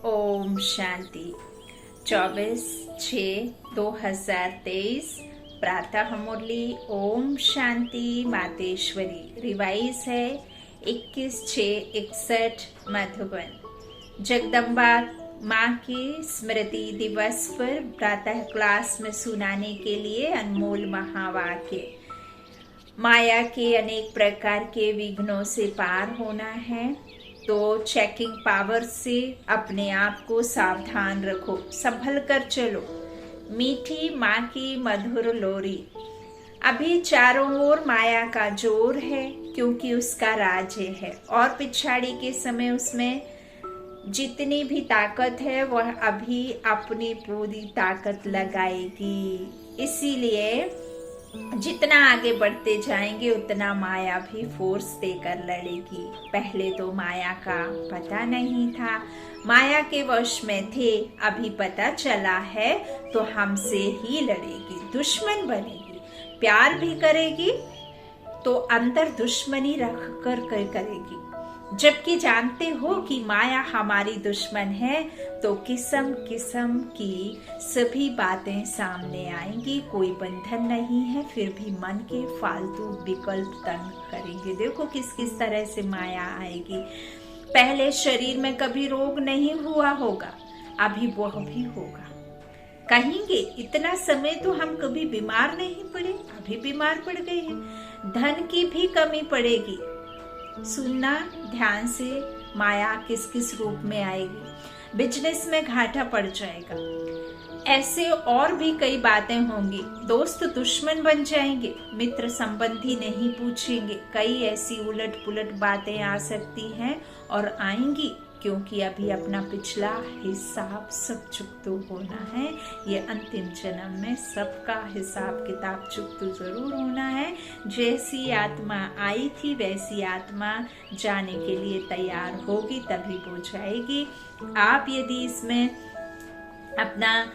ओम शांति। 24/6/2023 प्रातः मुरली। ओम शांति मातेश्वरी। रिवाइज है 21/6/61 मधुबन। जगदम्बा माँ के स्मृति दिवस पर प्रातः क्लास में सुनाने के लिए अनमोल महावाक्य। माया के अनेक प्रकार के विघ्नों से पार होना है तो चेकिंग पावर से अपने आप को सावधान रखो, संभल कर चलो। मीठी माँ की मधुर लोरी। अभी चारों ओर माया का जोर है क्योंकि उसका राज्य है और पिछाड़ी के समय उसमें जितनी भी ताकत है वह अभी अपनी पूरी ताकत लगाएगी। इसीलिए जितना आगे बढ़ते जाएंगे उतना माया भी फोर्स देकर लड़ेगी। पहले तो माया का पता नहीं था, माया के वश में थे, अभी पता चला है तो हमसे ही लड़ेगी, दुश्मन बनेगी। प्यार भी करेगी तो अंदर दुश्मनी रख कर करेगी। जबकि जानते हो कि माया हमारी दुश्मन है तो किस्म किस्म की सभी बातें सामने आएंगी। कोई बंधन नहीं है फिर भी मन के फालतू विकल्प तंग करेंगे। देखो किस किस तरह से माया आएगी। पहले शरीर में कभी रोग नहीं हुआ होगा, अभी वह भी होगा। कहेंगे इतना समय तो हम कभी बीमार नहीं पड़े, अभी बीमार पड़ गए हैं। धन की भी कमी पड़ेगी। सुनना ध्यान से, माया किस किस रूप में आएगी। बिजनेस में घाटा पड़ जाएगा। ऐसे और भी कई बातें होंगी। दोस्त दुश्मन बन जाएंगे, मित्र संबंधी नहीं पूछेंगे। कई ऐसी उलट पुलट बातें आ सकती हैं और आएंगी क्योंकि अभी अपना पिछला हिसाब सब चुकता होना है। ये अंतिम जन्म में सबका हिसाब किताब चुकता जरूर होना है। जैसी आत्मा आई थी वैसी आत्मा जाने के लिए तैयार होगी, तभी वो जाएगी। आप यदि इसमें अपना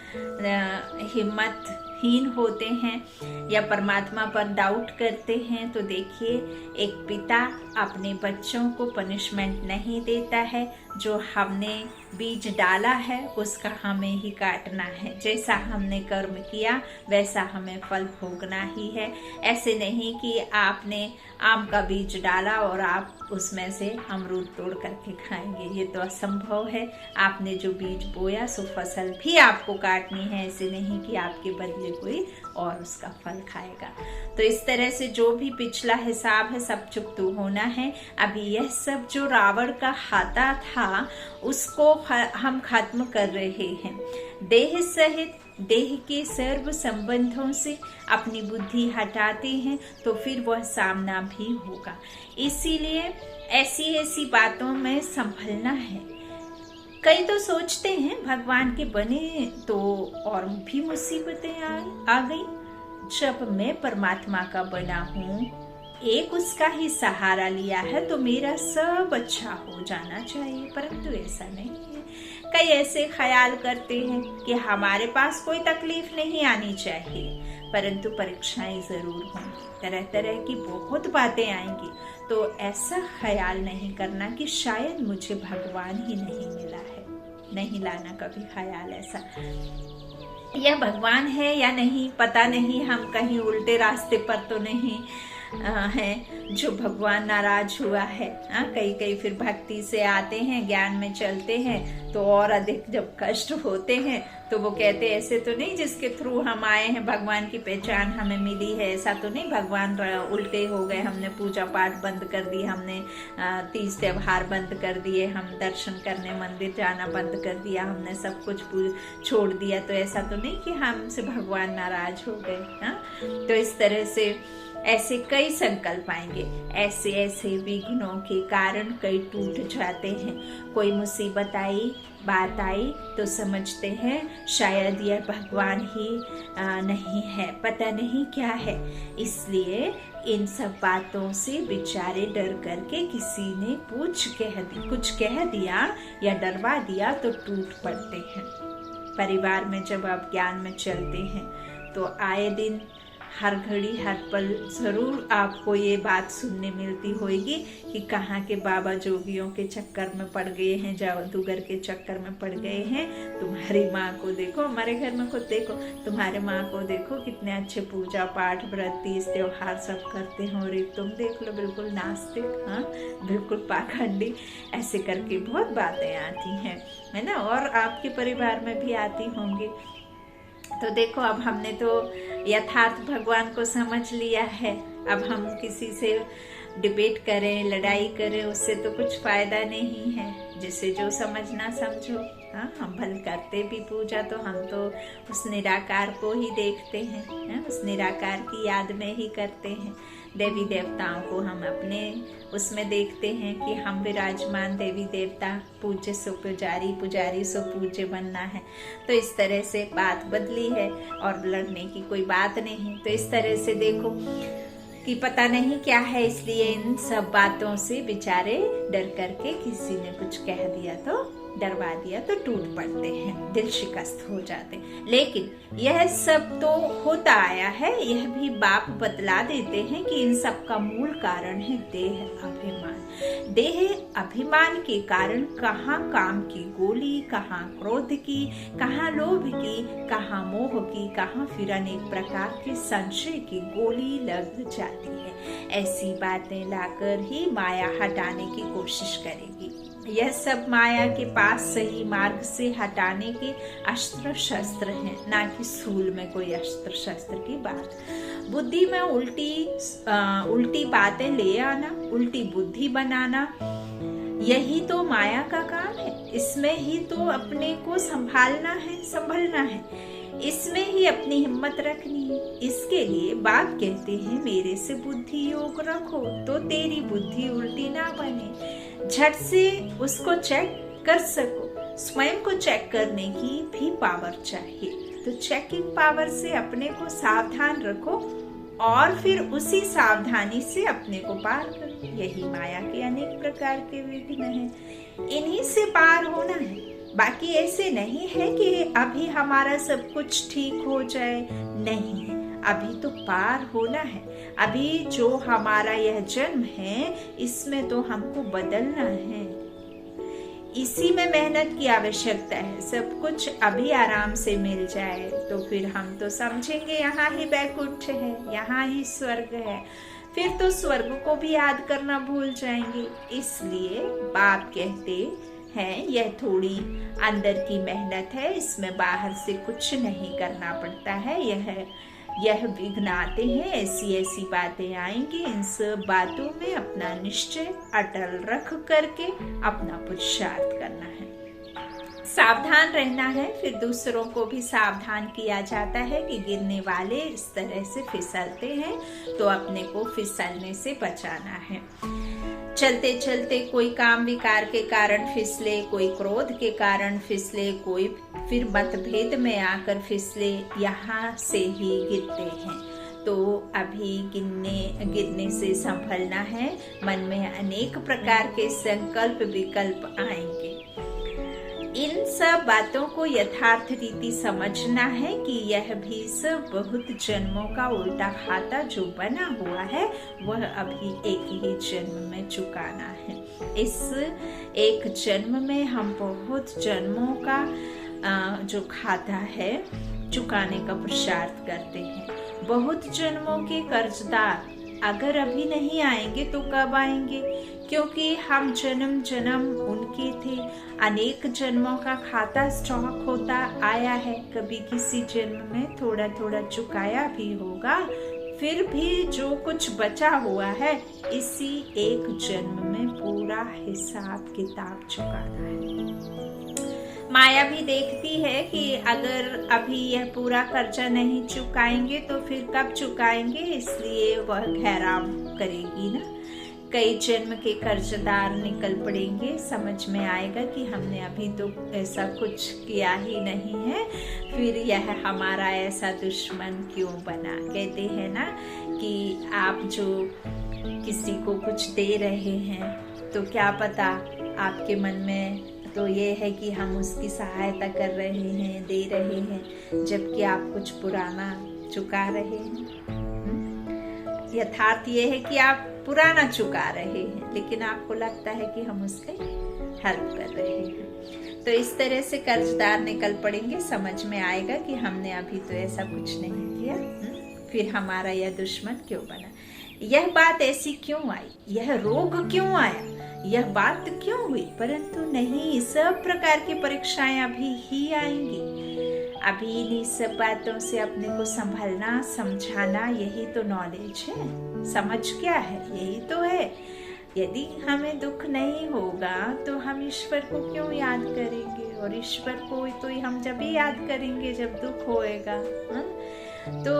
हिम्मतहीन होते हैं या परमात्मा पर डाउट करते हैं तो देखिए, एक पिता अपने बच्चों को पनिशमेंट नहीं देता है। जो हमने बीज डाला है उसका हमें ही काटना है। जैसा हमने कर्म किया वैसा हमें फल भोगना ही है। ऐसे नहीं कि आपने आम का बीज डाला और आप उसमें से अमरूद तोड़ करके खाएंगे, ये तो असंभव है। आपने जो बीज बोया सो फसल भी आपको काटनी है। ऐसे नहीं कि आपके बदले कोई और उसका फल खाएगा। तो इस तरह से जो भी पिछला हिसाब है सब चुकता होना है। अभी यह सब जो रावण का हाथा था उसको हम खत्म कर रहे हैं। देह सहित देह के सर्व संबंधों से अपनी बुद्धि हटाते हैं तो फिर वह सामना भी होगा। इसीलिए ऐसी ऐसी बातों में संभलना है। कई तो सोचते हैं भगवान के बने तो और भी मुसीबतें आ गई। जब मैं परमात्मा का बना हूँ, एक उसका ही सहारा लिया है तो मेरा सब अच्छा हो जाना चाहिए, परंतु ऐसा नहीं है। कई ऐसे ख्याल करते हैं कि हमारे पास कोई तकलीफ नहीं आनी चाहिए, परंतु परीक्षाएं जरूर होंगी, तरह तरह की बहुत बातें आएंगी। तो ऐसा ख्याल नहीं करना कि शायद मुझे भगवान ही नहीं मिला है। नहीं लाना कभी ख्याल ऐसा, यह भगवान है या नहीं पता नहीं, हम कहीं उल्टे रास्ते पर तो नहीं हैं जो भगवान नाराज हुआ है। कई फिर भक्ति से आते हैं, ज्ञान में चलते हैं तो और अधिक जब कष्ट होते हैं तो वो कहते हैं ऐसे तो नहीं जिसके थ्रू हम आए हैं भगवान की पहचान हमें मिली है, ऐसा तो नहीं भगवान उल्टे हो गए, हमने पूजा पाठ बंद कर दी, हमने तीज त्योहार बंद कर दिए, हम दर्शन करने मंदिर जाना बंद कर दिया, हमने सब कुछ छोड़ दिया, तो ऐसा तो नहीं कि हमसे भगवान नाराज हो गए। तो इस तरह से ऐसे कई संकल्प आएंगे। ऐसे ऐसे विघ्नों के कारण कई टूट जाते हैं। कोई मुसीबत आई, बात आई तो समझते हैं शायद यह भगवान ही नहीं है, पता नहीं क्या है। इसलिए इन सब बातों से बेचारे डर करके किसी ने कुछ कह दिया या डरवा दिया तो टूट पड़ते हैं। परिवार में जब आप ज्ञान में चलते हैं तो आए दिन हर घड़ी हर पल ज़रूर आपको ये बात सुनने मिलती होगी कि कहाँ के बाबा जोगियों के चक्कर में पड़ गए हैं, जादूगर के चक्कर में पड़ गए हैं। तुम्हारी माँ को देखो, हमारे घर में खुद देखो, तुम्हारे माँ को देखो कितने अच्छे पूजा पाठ व्रत तीज त्योहार सब करते हैं, और एक तुम देख लो बिल्कुल नास्तिक, हाँ बिल्कुल पाखंडी। ऐसे करके बहुत बातें आती हैं, है ना, और आपके परिवार में भी आती होंगी। तो देखो, अब हमने तो यथार्थ भगवान को समझ लिया है। अब हम किसी से डिबेट करें, लड़ाई करें, उससे तो कुछ फायदा नहीं है। जिसे जो समझना समझो। हाँ, हम भल करते भी पूजा तो हम तो उस निराकार को ही देखते हैं, उस निराकार की याद में ही करते हैं। देवी देवताओं को हम अपने उसमें देखते हैं कि हम विराजमान देवी देवता, पूज्य सो पुजारी, पुजारी सो पूज्य बनना है। तो इस तरह से बात बदली है और लड़ने की कोई बात नहीं। तो इस तरह से देखो कि पता नहीं क्या है, इसलिए इन सब बातों से बेचारे डर करके किसी ने कुछ कह दिया तो डरवा दिया तो टूट पड़ते हैं, दिल शिकस्त हो जाते। लेकिन यह सब तो होता आया है, यह भी बाप बतला देते हैं कि इन सब का मूल कारण है देह अभिमान। देह अभिमान के कारण कहाँ काम की गोली, कहाँ क्रोध की, कहाँ लोभ की, कहाँ मोह की, कहाँ फिर अनेक प्रकार के संशय की गोली लग जाती है। ऐसी बातें लाकर ही माया हटाने की कोशिश करेगी। यह सब माया के पास सही मार्ग से हटाने के अस्त्र शस्त्र हैं, ना कि सूल में कोई अस्त्र शस्त्र की बात। बुद्धि में उल्टी बातें ले आना, उल्टी बुद्धि बनाना, यही तो माया का काम है। इसमें ही तो अपने को संभालना है, संभलना है, इसमें ही अपनी हिम्मत रखनी है। इसके लिए बाप कहते हैं मेरे से बुद्धि योग रखो तो तेरी बुद्धि उल्टी ना बने। झट से उसको चेक कर सको, स्वयं को चेक करने की भी पावर चाहिए। तो चेकिंग पावर से अपने को सावधान रखो और फिर उसी सावधानी से अपने को पार करो। यही माया के अनेक प्रकार के विघ्न हैं, इन्हीं से पार होना है। बाकी ऐसे नहीं है कि अभी हमारा सब कुछ ठीक हो जाए, नहीं, अभी तो पार होना है। अभी जो हमारा यह जन्म है इसमें तो हमको बदलना है, इसी में मेहनत की आवश्यकता है। सब कुछ अभी आराम से मिल जाए तो फिर हम तो समझेंगे यहाँ ही बैकुंठ है, यहाँ ही स्वर्ग है, फिर तो स्वर्ग को भी याद करना भूल जाएंगे। इसलिए बाप कहते हैं यह थोड़ी अंदर की मेहनत है, इसमें बाहर से कुछ नहीं करना पड़ता है। यह विघ्न आते हैं, ऐसी ऐसी बातें आएंगी, इन सब बातों में अपना निश्चय अटल रख करके अपना पुरुषार्थ करना है, सावधान रहना है। फिर दूसरों को भी सावधान किया जाता है कि गिरने वाले इस तरह से फिसलते हैं तो अपने को फिसलने से बचाना है। चलते चलते कोई काम विकार के कारण फिसले, कोई क्रोध के कारण फिसले, कोई फिर मतभेद में आकर फिसले, यहाँ से ही गिरते हैं। तो अभी गिरने से संभलना है। मन में अनेक प्रकार के संकल्प विकल्प आएंगे। इन सब बातों को यथार्थ रीति समझना है कि यह भी सब बहुत जन्मों का उल्टा खाता जो बना हुआ है वह अभी एक ही जन्म में चुकाना है। इस एक जन्म में हम बहुत जन्मों का जो खाता है चुकाने का पुरुषार्थ करते हैं। बहुत जन्मों के कर्जदार अगर अभी नहीं आएंगे तो कब आएंगे? क्योंकि हम जन्म जन्म उनके थे। अनेक जन्मों का खाता स्टॉक होता आया है। कभी किसी जन्म में थोड़ा थोड़ा चुकाया भी होगा, फिर भी जो कुछ बचा हुआ है इसी एक जन्म में पूरा हिसाब किताब चुकाना है। माया भी देखती है कि अगर अभी यह पूरा कर्जा नहीं चुकाएंगे तो फिर कब चुकाएंगे, इसलिए वह घेराव करेगी ना। कई जन्म के कर्जदार निकल पड़ेंगे। समझ में आएगा कि हमने अभी तो ऐसा कुछ किया ही नहीं है, फिर यह हमारा ऐसा दुश्मन क्यों बना। कहते हैं ना कि आप जो किसी को कुछ दे रहे हैं तो क्या पता आपके मन में तो ये है कि हम उसकी सहायता कर रहे हैं, दे रहे हैं, जबकि आप कुछ पुराना चुका रहे हैं। यथार्थ ये है कि आप पुराना चुका रहे हैं, लेकिन आपको लगता है कि हम उसके हेल्प कर रहे हैं। तो इस तरह से कर्जदार निकल पड़ेंगे, समझ में आएगा कि हमने अभी तो ऐसा कुछ नहीं किया, फिर हमारा यह दुश्मन क्यों बना, यह बात ऐसी क्यों आई, यह रोग क्यों आया, यह बात क्यों हुई। परंतु नहीं, सब प्रकार की परीक्षाएं अभी ही आएंगी। अभी इन्हीं सब बातों से अपने को संभलना, समझाना, यही तो नॉलेज है। समझ क्या है, यही तो है। यदि हमें दुख नहीं होगा तो हम ईश्वर को क्यों याद करेंगे, और ईश्वर को तो हम जब ही याद करेंगे जब दुख होएगा। तो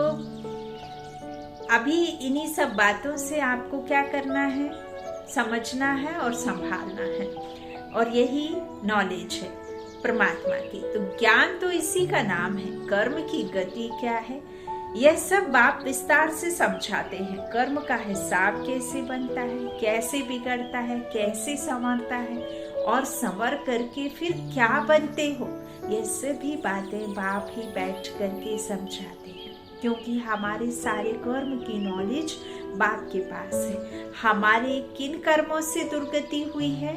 अभी इन्हीं सब बातों से आपको क्या करना है, समझना है और संभालना है, और यही नॉलेज है परमात्मा की। तो ज्ञान तो इसी का नाम है। कर्म की गति क्या है, यह सब बाप विस्तार से समझाते हैं। कर्म का हिसाब कैसे बनता है, कैसे बिगड़ता है, कैसे संवरता है, और संवर करके फिर क्या बनते हो, ये सभी बातें बाप ही बैठ करके समझाते हैं। क्योंकि हमारे सारे कर्म की नॉलेज बाप के पास है। हमारे किन कर्मों से दुर्गति हुई है,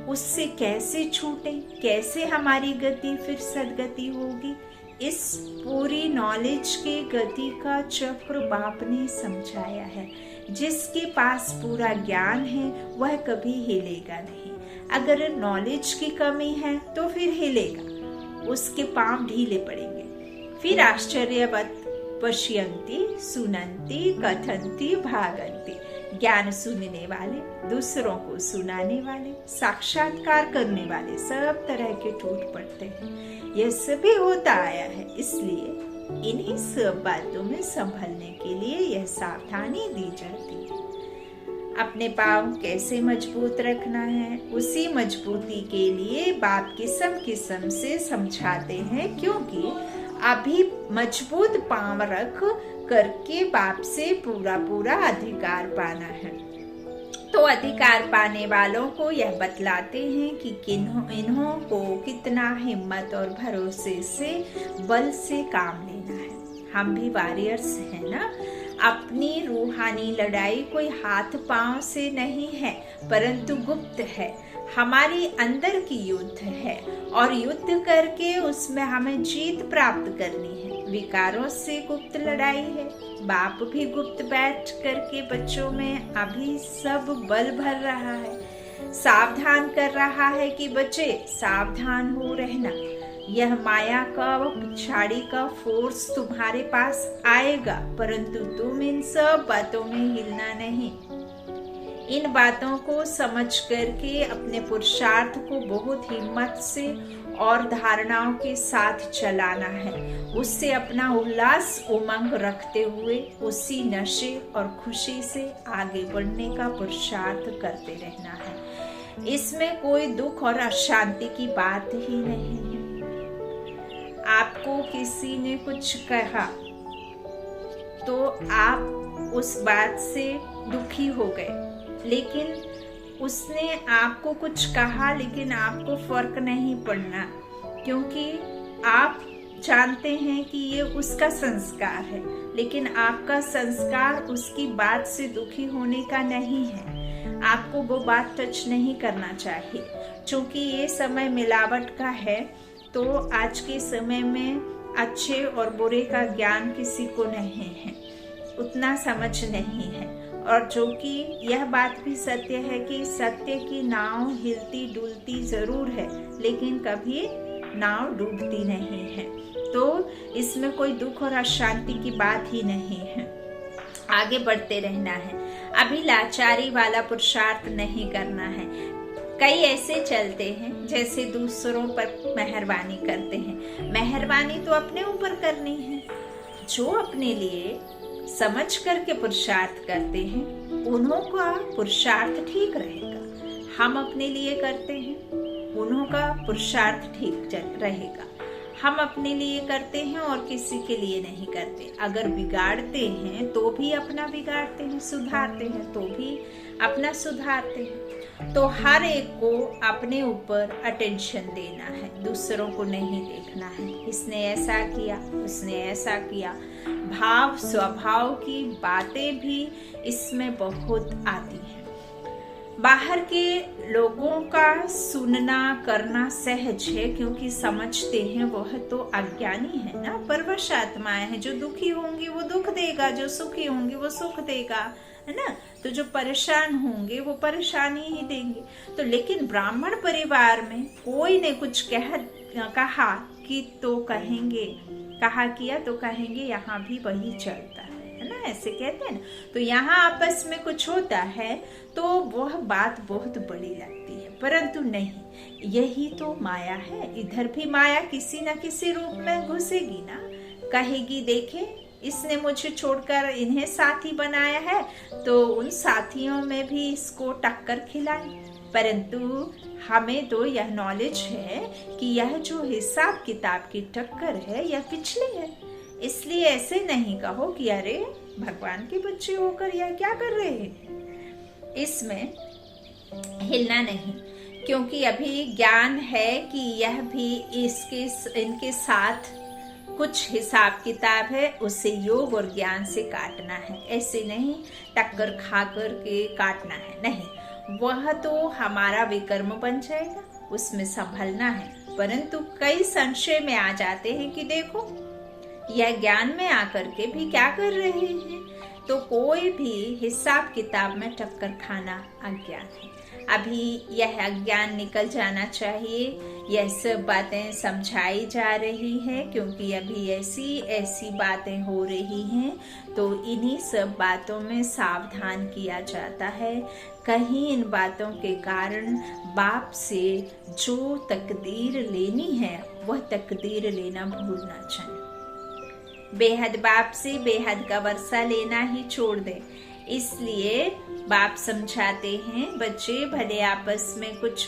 उससे कैसे छूटे, कैसे हमारी गति फिर सदगति होगी, इस पूरी नॉलेज के गति का चक्र बाप ने समझाया है। जिसके पास पूरा ज्ञान है वह कभी हिलेगा नहीं। अगर नॉलेज की कमी है तो फिर हिलेगा, उसके पांव ढीले पड़ेंगे। फिर आश्चर्यवत पश्यन्ति सुनन्ति कथन्ति भागन्ति। ज्ञान सुनने वाले, दूसरों को सुनाने वाले, साक्षात्कार करने वाले सब तरह के टूट पड़ते हैं। यह सभी होता आया है, इसलिए इन्हीं सब बातों में संभलने के लिए यह सावधानी दी जाती है। अपने पाँव कैसे मजबूत रखना है, उसी मजबूती के लिए बाप किस्म किस्म से समझाते हैं। क्योंकि अभी मजबूत पांव रख करके बाप से पूरा पूरा अधिकार पाना है। तो अधिकार पाने वालों को यह बतलाते हैं कि इन्हों को कितना हिम्मत और भरोसे से, बल से काम लेना है। हम भी वॉरियर्स हैं ना। अपनी रूहानी लड़ाई कोई हाथ पांव से नहीं है, परंतु गुप्त है, हमारी अंदर की युद्ध है, और युद्ध करके उसमें हमें जीत प्राप्त करनी है। विकारों से गुप्त लड़ाई है। बाप भी गुप्त बैठ करके बच्चों में अभी सब बल भर रहा है, सावधान कर रहा है कि बच्चे सावधान हो रहना। यह माया का व पिछाड़ी का फोर्स तुम्हारे पास आएगा, परंतु तुम इन सब बातों में हिलना नहीं। इन बातों को समझ करके अपने पुरुषार्थ को बहुत हिम्मत से और धारणाओं के साथ चलाना है। उससे अपना उल्लास उमंग रखते हुए उसी नशे और खुशी से आगे बढ़ने का पुरुषार्थ करते रहना है। इसमें कोई दुख और अशांति की बात ही नहीं है। आपको किसी ने कुछ कहा तो आप उस बात से दुखी हो गए, लेकिन उसने आपको कुछ कहा लेकिन आपको फर्क नहीं पड़ना, क्योंकि आप जानते हैं कि ये उसका संस्कार है, लेकिन आपका संस्कार उसकी बात से दुखी होने का नहीं है। आपको वो बात टच नहीं करना चाहिए। क्योंकि ये समय मिलावट का है, तो आज के समय में अच्छे और बुरे का ज्ञान किसी को नहीं है, उतना समझ नहीं है। और जो कि यह बात भी सत्य है कि सत्य की नाव हिलती डुलती जरूर है, लेकिन कभी नाव डूबती नहीं है। तो इसमें कोई दुख और अशांति की बात ही नहीं है। आगे बढ़ते रहना है। अभी लाचारी वाला पुरुषार्थ नहीं करना है। कई ऐसे चलते हैं जैसे दूसरों पर मेहरबानी करते हैं। मेहरबानी तो अपने ऊपर करनी है। जो अपने लिए समझ करके पुरुषार्थ करते हैं उन्हों का पुरुषार्थ ठीक रहेगा। हम अपने लिए करते हैं, उन्हों का पुरुषार्थ ठीक रहेगा। हम अपने लिए करते हैं और किसी के लिए नहीं करते। अगर बिगाड़ते हैं तो भी अपना बिगाड़ते हैं, सुधारते हैं तो भी अपना सुधारते हैं। तो हर एक को अपने ऊपर अटेंशन देना है, दूसरों को नहीं देखना है। इसने ऐसा किया, उसने ऐसा किया। भाव स्वभाव की बातें भी इसमें बहुत आती हैं। बाहर के लोगों का सुनना करना सहज है, क्योंकि समझते हैं वह तो अज्ञानी है ना, परवश आत्माएं हैं। जो दुखी होंगी वो दुख देगा, जो सुखी होंगी वो सुख देगा, है ना। तो जो परेशान होंगे वो परेशानी ही देंगे। तो लेकिन ब्राह्मण परिवार में कोई ने कुछ कहा कि तो कहेंगे, कहा किया तो कहेंगे, यहाँ भी वही चलता है ना, ऐसे कहते हैं ना। तो यहाँ आपस में कुछ होता है तो वह बात बहुत बड़ी लगती है, परंतु नहीं, यही तो माया है। इधर भी माया किसी न किसी रूप में घुसेगी ना, कहेगी देखे इसने मुझे छोड़कर इन्हें साथी बनाया है, तो उन साथियों में भी इसको टक्कर खिलाई। परंतु हमें तो यह नॉलेज है कि यह जो हिसाब किताब की टक्कर है यह पिछली है। इसलिए ऐसे नहीं कहो कि अरे भगवान के बच्चे होकर यह क्या कर रहे हैं। इसमें हिलना नहीं, क्योंकि अभी ज्ञान है कि यह भी इनके साथ कुछ हिसाब किताब है, उसे योग और ज्ञान से काटना है। ऐसे नहीं टक्कर खा कर के काटना है, नहीं, वह तो हमारा विकर्म बन जाएगा, उसमें संभलना है। परंतु कई संशय में आ जाते हैं कि देखो यह ज्ञान में आकर के भी क्या कर रहे हैं। तो कोई भी हिसाब किताब में टक्कर खाना अज्ञान है। अभी यह अज्ञान निकल जाना चाहिए। यह सब बातें समझाई जा रही हैं, क्योंकि अभी ऐसी ऐसी बातें हो रही हैं, तो इन्हीं सब बातों में सावधान किया जाता है। कहीं इन बातों के कारण बाप से जो तकदीर लेनी है वह तकदीर लेना भूल ना जाए। बेहद बाप से बेहद का वर्षा लेना ही छोड़ दे। इसलिए बाप समझाते हैं बच्चे भले आपस में कुछ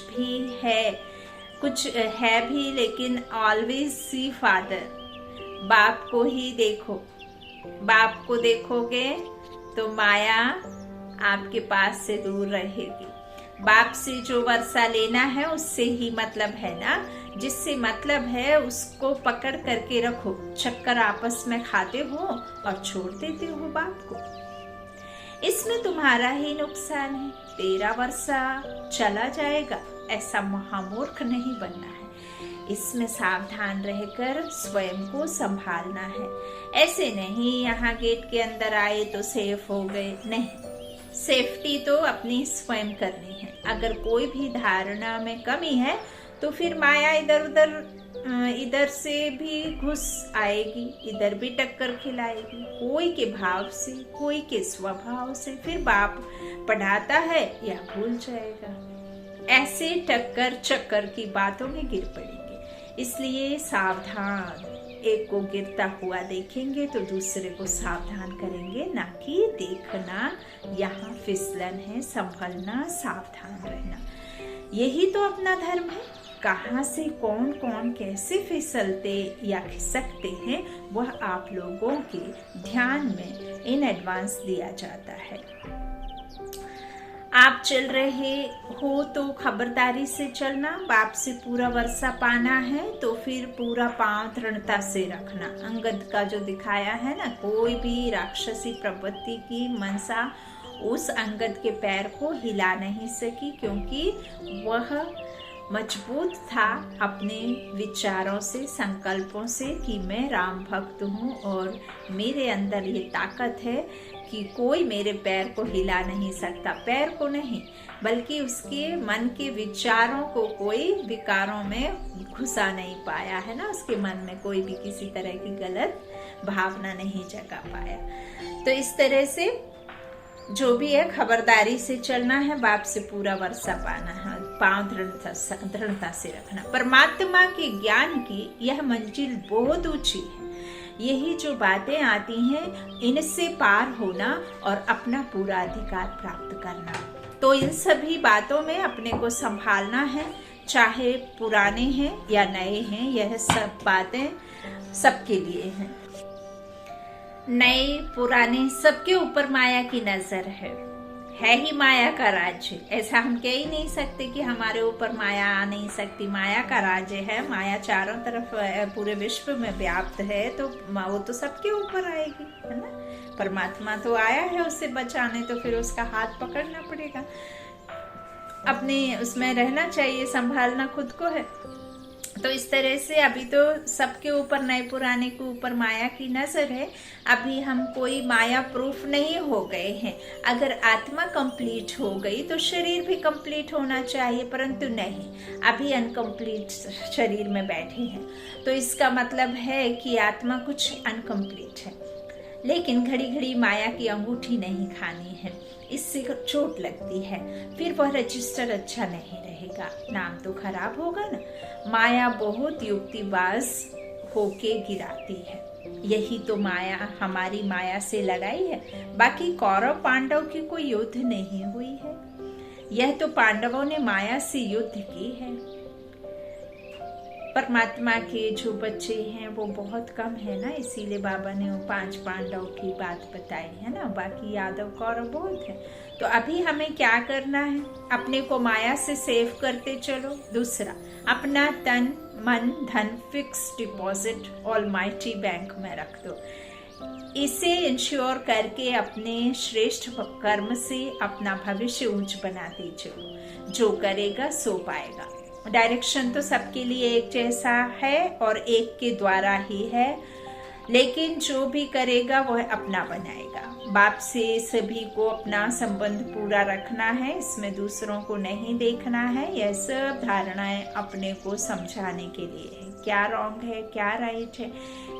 है भी, लेकिन ऑलवेज सी फादर, बाप को ही देखो। बाप को देखोगे तो माया आपके पास से दूर रहेगी। बाप से जो वर्षा लेना है उससे ही मतलब है ना, जिससे मतलब है उसको पकड़ करके रखो। चक्कर आपस में खाते हो और छोड़ देते हो बाप को, इसमें तुम्हारा ही नुकसान है। तेरा वर्षा चला जाएगा, ऐसा महामूर्ख नहीं बनना है। इसमें सावधान रहकर स्वयं को संभालना है। ऐसे नहीं यहाँ गेट के अंदर आए तो सेफ हो गए, नहीं, सेफ्टी तो अपनी स्वयं करनी है। अगर कोई भी धारणा में कमी है तो फिर माया इधर से भी घुस आएगी, इधर भी टक्कर खिलाएगी, कोई के भाव से, कोई के स्वभाव से। फिर बाप पढ़ाता है या भूल जाएगा। ऐसे टक्कर चक्कर की बातों में गिर पड़ेंगे। इसलिए सावधान, एक को गिरता हुआ देखेंगे तो दूसरे को सावधान करेंगे, ना कि देखना यहाँ फिसलन है। संभलना, सावधान रहना, यही तो अपना धर्म है। कहाँ से कौन कौन कैसे फिसलते या खिसकते हैं वह आप लोगों के ध्यान में इन एडवांस दिया जाता है। आप चल रहे हो तो खबरदारी से चलना। बाप से पूरा वर्षा पाना है तो फिर पूरा पांव दृढ़ता से रखना। अंगद का जो दिखाया है ना, कोई भी राक्षसी प्रवृत्ति की मनसा उस अंगद के पैर को हिला नहीं सकी, क्योंकि वह मजबूत था अपने विचारों से, संकल्पों से कि मैं राम भक्त हूँ और मेरे अंदर ये ताकत है कि कोई मेरे पैर को हिला नहीं सकता। पैर को नहीं, बल्कि उसके मन के विचारों को कोई विकारों में घुसा नहीं पाया है ना। उसके मन में कोई भी किसी तरह की गलत भावना नहीं जगा पाया। तो इस तरह से जो भी है खबरदारी से चलना है, बाप से पूरा वर्षा पाना है, पांव दृढ़ता से रखना। परमात्मा के ज्ञान की यह मंजिल बहुत ऊंची है। यही जो बातें आती हैं इनसे पार होना और अपना पूरा अधिकार प्राप्त करना। तो इन सभी बातों में अपने को संभालना है, चाहे पुराने हैं या नए हैं। यह सब बातें सबके लिए हैं, नए पुराने सबके ऊपर माया की नजर है है ही माया का राज्य। ऐसा हम कह ही नहीं सकते कि हमारे ऊपर माया आ नहीं सकती। माया का राज्य है, माया चारों तरफ पूरे विश्व में व्याप्त है, तो वो तो सबके ऊपर आएगी, है ना। परमात्मा तो आया है उससे बचाने, तो फिर उसका हाथ पकड़ना पड़ेगा, अपने उसमें रहना चाहिए, संभालना खुद को है। तो इस तरह से अभी तो सबके ऊपर, नए पुराने के ऊपर माया की नजर है। अभी हम कोई माया प्रूफ नहीं हो गए हैं। अगर आत्मा कंप्लीट हो गई तो शरीर भी कंप्लीट होना चाहिए, परंतु नहीं, अभी अनकंप्लीट शरीर में बैठे हैं। तो इसका मतलब है कि आत्मा कुछ अनकंप्लीट है। लेकिन घड़ी घड़ी माया की अंगूठी नहीं खानी है, इससे चोट लगती है, फिर वह रजिस्टर अच्छा नहीं रहेगा, नाम तो खराब होगा ना। माया बहुत युक्तिबाज होके गिराती है। यही तो माया, हमारी माया से लड़ाई है। बाकी कौरव पांडव की कोई युद्ध नहीं हुई है, यह तो पांडवों ने माया से युद्ध की है। परमात्मा के जो बच्चे हैं वो बहुत कम है ना, इसीलिए बाबा ने वो 5 पांडव की बात बताई है ना, बाकी यादव कौरव बहुत है। तो अभी हमें क्या करना है, अपने को माया से सेव करते चलो। दूसरा, अपना तन मन धन फिक्स डिपॉजिट ऑलमाइटी बैंक में रख दो। इसे इंश्योर करके अपने श्रेष्ठ कर्म से अपना भविष्य ऊंच बनाते चलो। जो करेगा सो पाएगा। डायरेक्शन तो सबके लिए एक जैसा है और एक के द्वारा ही है, लेकिन जो भी करेगा वह अपना बनाएगा। बाप से सभी को अपना संबंध पूरा रखना है, इसमें दूसरों को नहीं देखना है। यह सब धारणाएं अपने को समझाने के लिए है। क्या रॉन्ग है, क्या राइट है,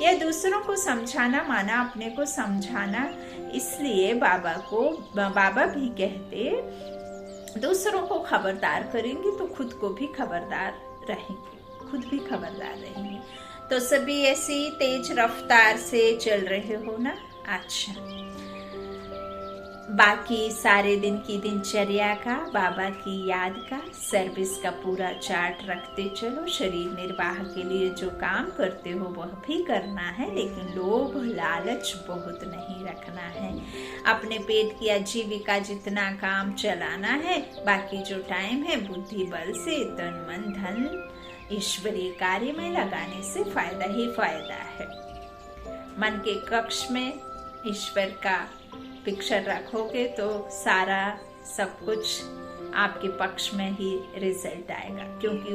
यह दूसरों को समझाना माना अपने को समझाना। इसलिए बाबा भी कहते, दूसरों को खबरदार करेंगे तो खुद को भी खबरदार रहेंगे, खुद भी खबरदार रहेंगे। तो सभी ऐसी तेज रफ्तार से चल रहे हो ना। अच्छा, बाकी सारे दिन की दिनचर्या का, बाबा की याद का, सर्विस का पूरा चार्ट रखते चलो। शरीर निर्वाह के लिए जो काम करते हो वह भी करना है, लेकिन लोभ लालच बहुत नहीं रखना है। अपने पेट की आजीविका जितना काम चलाना है, बाकी जो टाइम है बुद्धि बल से तन मन धन ईश्वरीय कार्य में लगाने से फायदा ही फायदा है। मन के कक्ष में ईश्वर का पिक्चर रखोगे तो सारा सब कुछ आपके पक्ष में ही रिजल्ट आएगा, क्योंकि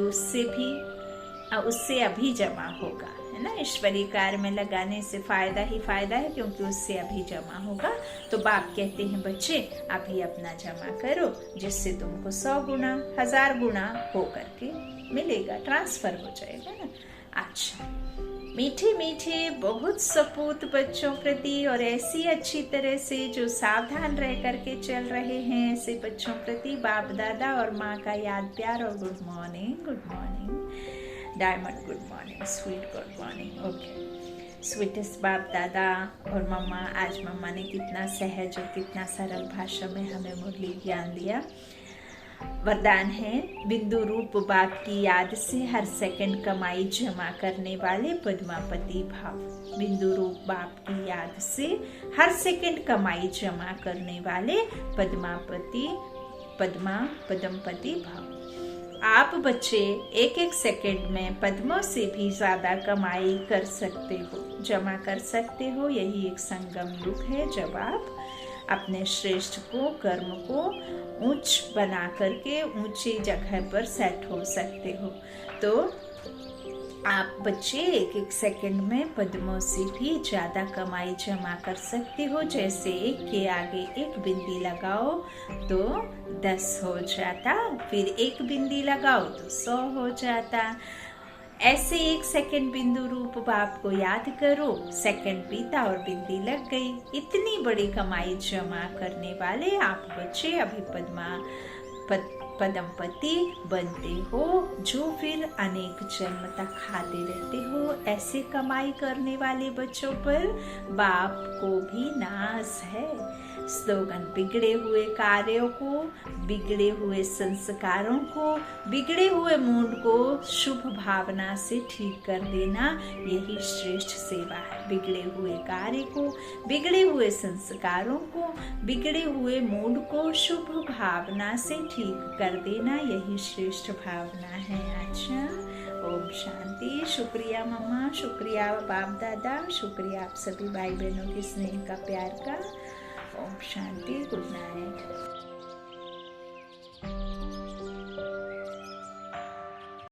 उससे अभी जमा होगा, है ना। ईश्वरीय कार्य में लगाने से फायदा ही फायदा है, क्योंकि उससे अभी जमा होगा। तो बाप कहते हैं बच्चे अभी अपना जमा करो, जिससे तुमको 100 गुना 1000 गुना हो करके मिलेगा, ट्रांसफर हो जाएगा ना। अच्छा, मीठे मीठे बहुत सपूत बच्चों प्रति और ऐसी अच्छी तरह से जो सावधान रह करके चल रहे हैं, ऐसे बच्चों प्रति बाप दादा और माँ का याद प्यार और good morning diamond, good morning sweet, good morning. Okay, sweetest बाप दादा और मम्मा, आज मम्मा ने कितना सहज और कितना सरल भाषा में हमें मुरली ज्ञान दिया। वरदान है, बिंदु रूप बाप की याद से हर सेकंड कमाई जमा करने वाले पद्मापति भाव। बिंदु रूप बाप की याद से हर सेकंड कमाई जमा करने वाले पद्मपति भाव। आप बच्चे एक एक सेकंड में पद्मों से भी ज्यादा कमाई कर सकते हो, जमा कर सकते हो। यही एक संगम युग है जब आप अपने श्रेष्ठ को, कर्म को ऊंच बना करके ऊंची जगह पर सेट हो सकते हो। तो आप बच्चे एक एक सेकंड में पद्मों से भी ज्यादा कमाई जमा कर सकते हो। जैसे एक के आगे एक बिंदी लगाओ तो 10 हो जाता, फिर एक बिंदी लगाओ तो 100 हो जाता। ऐसे एक सेकंड बिंदु रूप बाप को याद करो, सेकंड बीता और बिंदी लग गई। इतनी बड़ी कमाई जमा करने वाले आप बच्चे अभी पद्मपति बनते हो, जो फिर अनेक जन्म तक खाते रहते हो। ऐसे कमाई करने वाले बच्चों पर बाप को भी नाज है। स्लोगन बिगड़े हुए कार्यों को, बिगड़े हुए संस्कारों को, बिगड़े हुए मूड को शुभ भावना से ठीक कर देना यही श्रेष्ठ सेवा है। बिगड़े हुए कार्य को, बिगड़े हुए संस्कारों को, बिगड़े हुए मूड को शुभ भावना से ठीक कर देना यही श्रेष्ठ भावना है। अच्छा, ओम शांति। शुक्रिया मम्मा, शुक्रिया बाप दादा, शुक्रिया आप सभी भाई बहनों के स्नेह का, प्यार का। ओम शांति। Good night.